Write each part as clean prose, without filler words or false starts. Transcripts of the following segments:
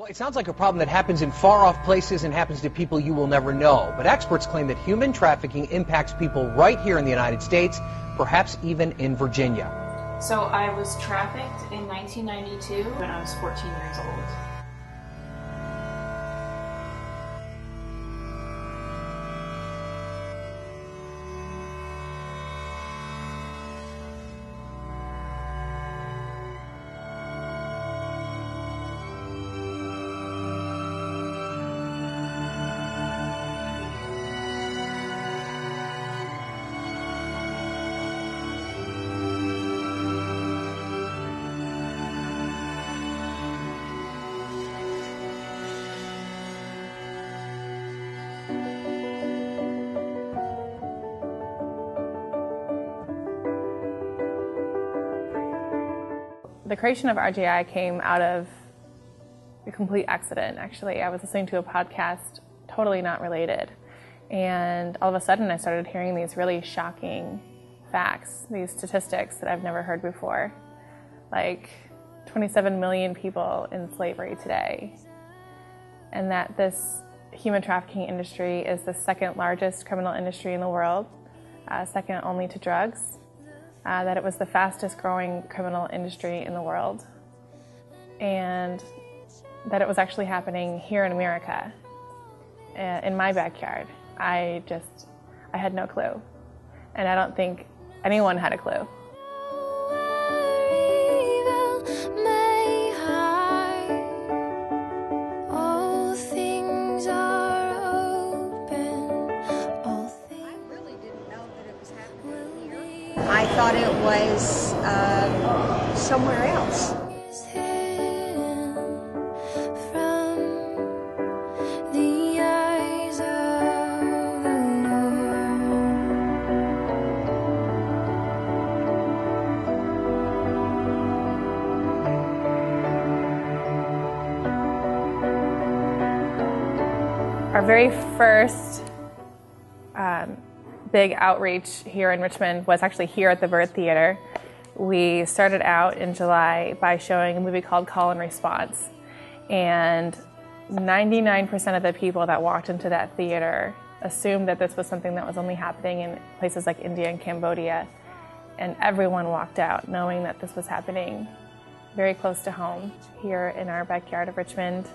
Well, it sounds like a problem that happens in far-off places and happens to people you will never know. But experts claim that human trafficking impacts people right here in the United States, perhaps even in Virginia. So I was trafficked in 1992 when I was 14 years old. The creation of RJI came out of a complete accident, actually. I was listening to a podcast, totally not related, and all of a sudden I started hearing these really shocking facts, these statistics that I've never heard before, like 27 million people in slavery today, and that this human trafficking industry is the second largest criminal industry in the world, second only to drugs. That it was the fastest growing criminal industry in the world, and that it was actually happening here in America, in my backyard. I had no clue, and I don't think anyone had a clue. I thought it was somewhere else. Our very first big outreach here in Richmond was actually here at the Byrd Theater. We started out in July by showing a movie called Call and Response, and 99% of the people that walked into that theater assumed that this was something that was only happening in places like India and Cambodia, and everyone walked out knowing that this was happening very close to home here in our backyard of Richmond.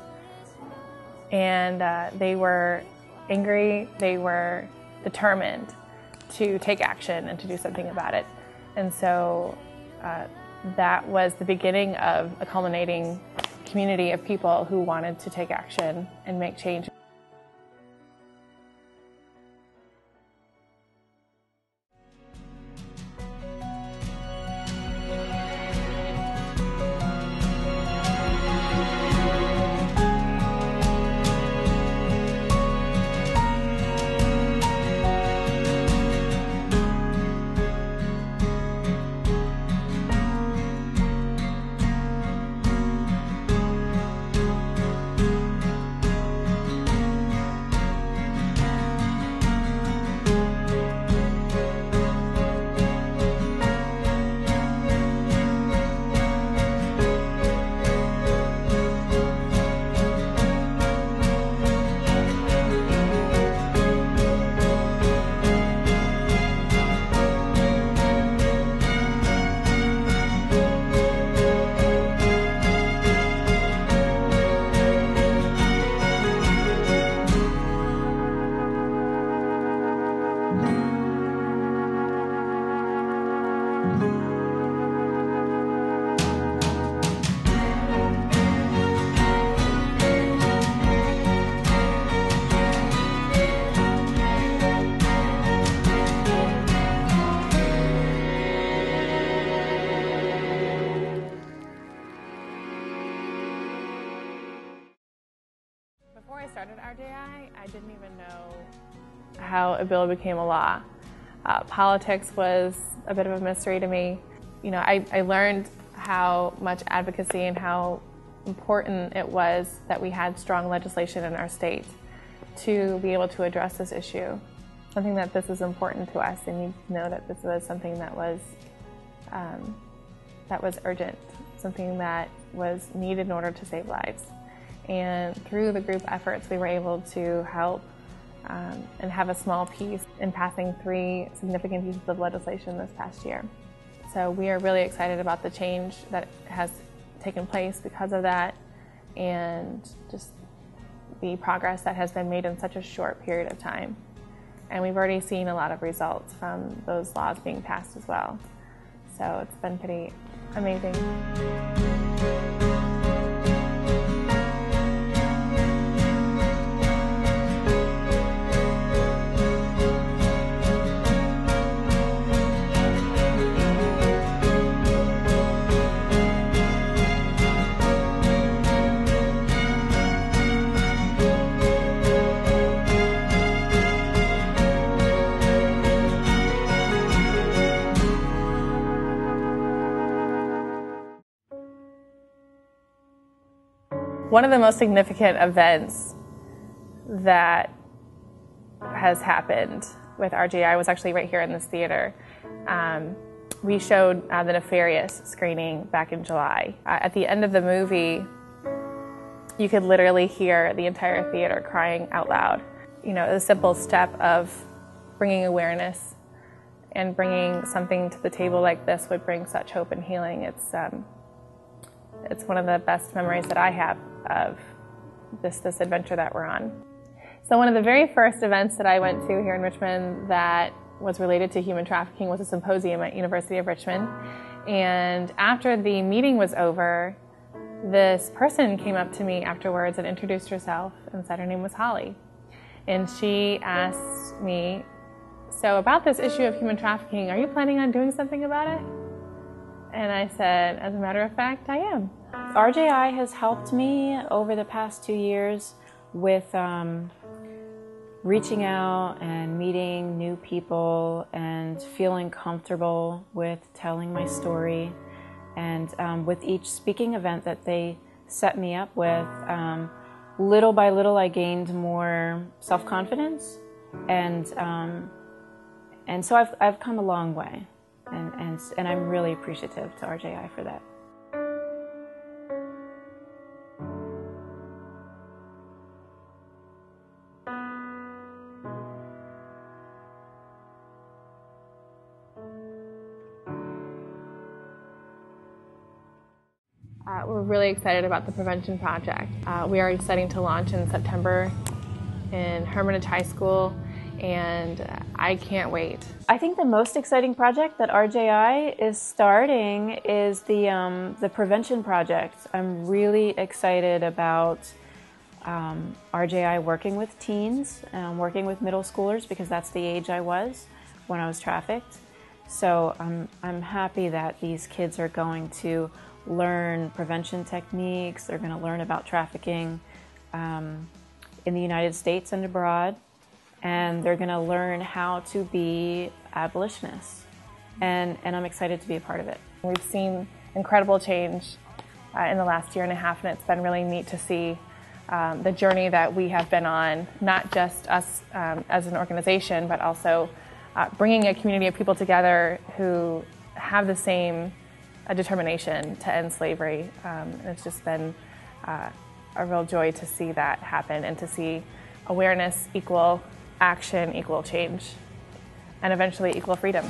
And they were angry, they were determined to take action and to do something about it. And so that was the beginning of a culminating community of people who wanted to take action and make change. Before I started RJI, I didn't even know how a bill became a law. Politics was a bit of a mystery to me. You know, I learned how much advocacy and how important it was that we had strong legislation in our state to be able to address this issue. Something that this is important to us, and you know that this was something that was urgent, something that was needed in order to save lives. And through the group efforts, we were able to help and have a small piece in passing 3 significant pieces of legislation this past year. So we are really excited about the change that has taken place because of that, and just the progress that has been made in such a short period of time. And we've already seen a lot of results from those laws being passed as well. So it's been pretty amazing. One of the most significant events that has happened with RJI was actually right here in this theater. We showed the Nefarious screening back in July. At the end of the movie, you could literally hear the entire theater crying out loud. You know, the simple step of bringing awareness and bringing something to the table like this would bring such hope and healing. It's one of the best memories that I have of this adventure that we're on. So one of the very first events that I went to here in Richmond that was related to human trafficking was a symposium at University of Richmond. And after the meeting was over, this person came up to me afterwards and introduced herself and said her name was Holly. And she asked me, "So about this issue of human trafficking, are you planning on doing something about it?" And I said, "As a matter of fact, I am." RJI has helped me over the past 2 years with reaching out and meeting new people and feeling comfortable with telling my story. And with each speaking event that they set me up with, little by little I gained more self-confidence, and so I've come a long way, and I'm really appreciative to RJI for that. We're really excited about the Prevention Project. We are starting to launch in September in Hermitage High School, and I can't wait. I think the most exciting project that RJI is starting is the Prevention Project. I'm really excited about RJI working with teens, working with middle schoolers, because that's the age I was when I was trafficked. So I'm happy that these kids are going to learn prevention techniques. They're going to learn about trafficking in the United States and abroad, and they're going to learn how to be abolitionists. And I'm excited to be a part of it. We've seen incredible change in the last year and a half, and it's been really neat to see the journey that we have been on, not just us as an organization, but also bringing a community of people together who have the same determination to end slavery. And it's just been a real joy to see that happen, and to see awareness equal action equal change, and eventually equal freedom.